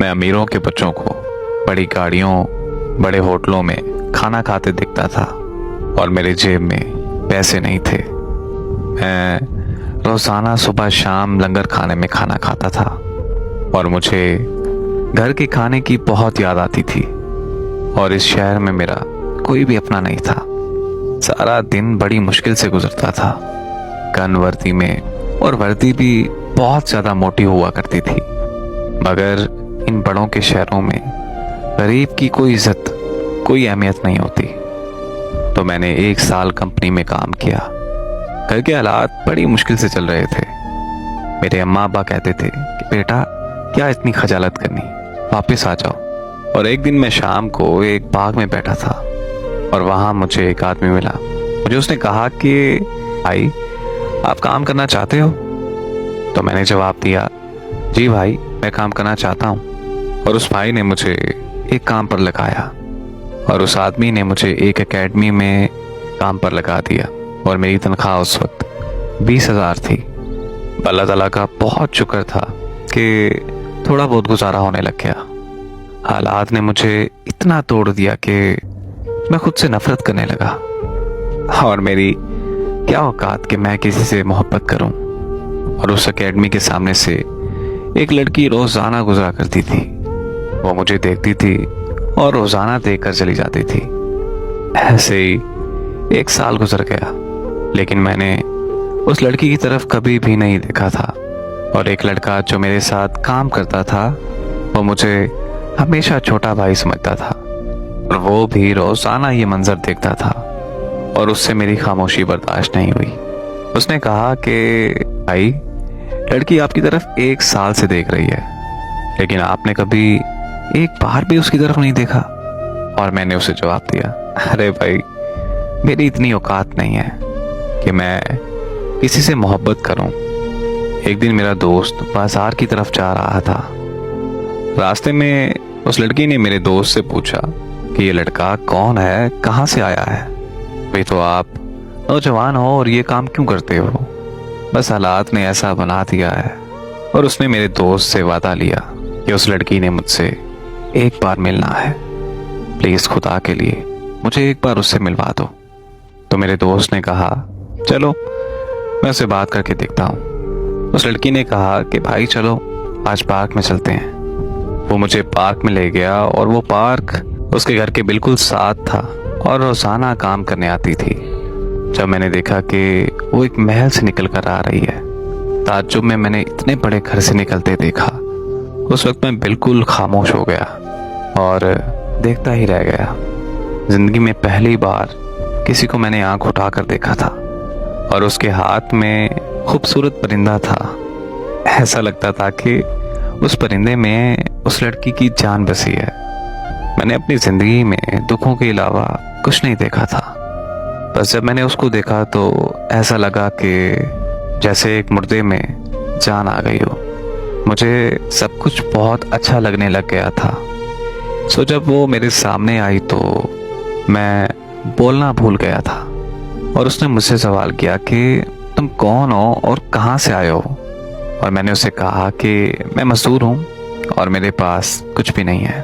मैं अमीरों के बच्चों को बड़ी गाड़ियों, बड़े होटलों में खाना खाते दिखता था और मेरे जेब में पैसे नहीं थे। मैं रोज़ाना सुबह शाम लंगर खाने में खाना खाता था और मुझे घर के खाने की बहुत याद आती थी। और इस शहर में मेरा कोई भी अपना नहीं था। सारा दिन बड़ी मुश्किल से गुजरता था। गन वर्दी में, और वर्दी भी बहुत ज़्यादा मोटी हुआ करती थी। मगर इन बड़ों के शहरों में गरीब की कोई इज्जत, कोई अहमियत नहीं होती। तो मैंने 1 साल कंपनी में काम किया। घर के हालात बड़ी मुश्किल से चल रहे थे। मेरे अम्मा अब्बा कहते थे कि बेटा, क्या इतनी खजालत करनी, वापस आ जाओ। और एक दिन मैं शाम को एक बाग में बैठा था और वहाँ मुझे एक आदमी मिला। मुझे उसने कहा कि भाई, आप काम करना चाहते हो? तो मैंने जवाब दिया, जी भाई, मैं काम करना चाहता हूँ। और उस भाई ने मुझे एक काम पर लगाया और उस आदमी ने मुझे एक एकेडमी में काम पर लगा दिया। और मेरी तनख्वाह उस वक्त 20,000 थी। अल्लाह ताला का बहुत शुक्र था कि थोड़ा बहुत गुजारा होने लग गया। हालात ने मुझे इतना तोड़ दिया कि मैं खुद से नफरत करने लगा। और मेरी क्या औकात कि मैं किसी से मोहब्बत करूं। और उस एकेडमी के सामने से एक लड़की रोजाना गुजरा करती थी। वो मुझे देखती थी और रोजाना देखकर चली जाती थी। ऐसे ही 1 साल गुजर गया, लेकिन मैंने उस लड़की की तरफ कभी भी नहीं देखा था। और एक लड़का जो मेरे साथ काम करता था, वो मुझे हमेशा छोटा भाई समझता था और वो भी रोजाना ये मंजर देखता था। और उससे मेरी खामोशी बर्दाश्त नहीं हुई। उसने कहा कि भाई, लड़की आपकी तरफ 1 साल से देख रही है, लेकिन आपने कभी एक बार भी उसकी तरफ नहीं देखा। और मैंने उसे जवाब दिया, अरे भाई, मेरी इतनी औकात नहीं है कि मैं किसी से मोहब्बत करूं। एक दिन मेरा दोस्त बाजार की तरफ जा रहा था। रास्ते में उस लड़की ने मेरे दोस्त से पूछा कि ये लड़का कौन है, कहाँ से आया है? भाई, तो आप नौजवान हो और ये काम क्यों करते हो? बस हालात ने ऐसा बना दिया है। और उसने मेरे दोस्त से वादा लिया कि उस लड़की ने मुझसे एक बार मिलना है। प्लीज खुदा के लिए मुझे एक बार उससे मिलवा दो। तो मेरे दोस्त ने कहा, चलो मैं उससे बात करके देखता हूँ। उस लड़की ने कहा कि भाई चलो, आज पार्क में चलते हैं। वो मुझे पार्क में ले गया और वो पार्क उसके घर के बिल्कुल साथ था और रोजाना काम करने आती थी। जब मैंने देखा कि वो एक महल से निकल कर आ रही है, ताज्जुब में मैंने इतने बड़े घर से निकलते देखा। उस वक्त मैं बिल्कुल खामोश हो गया और देखता ही रह गया। जिंदगी में पहली बार किसी को मैंने आंख उठाकर देखा था और उसके हाथ में खूबसूरत परिंदा था। ऐसा लगता था कि उस परिंदे में उस लड़की की जान बसी है। मैंने अपनी जिंदगी में दुखों के अलावा कुछ नहीं देखा था। बस जब मैंने उसको देखा तो ऐसा लगा कि जैसे एक मुर्दे में जान आ गई हो। मुझे सब कुछ बहुत अच्छा लगने लग गया था। सो जब वो मेरे सामने आई तो मैं बोलना भूल गया था और उसने मुझसे सवाल किया कि तुम कौन हो और कहाँ से आए हो? और मैंने उसे कहा कि मैं मजदूर हूँ और मेरे पास कुछ भी नहीं है।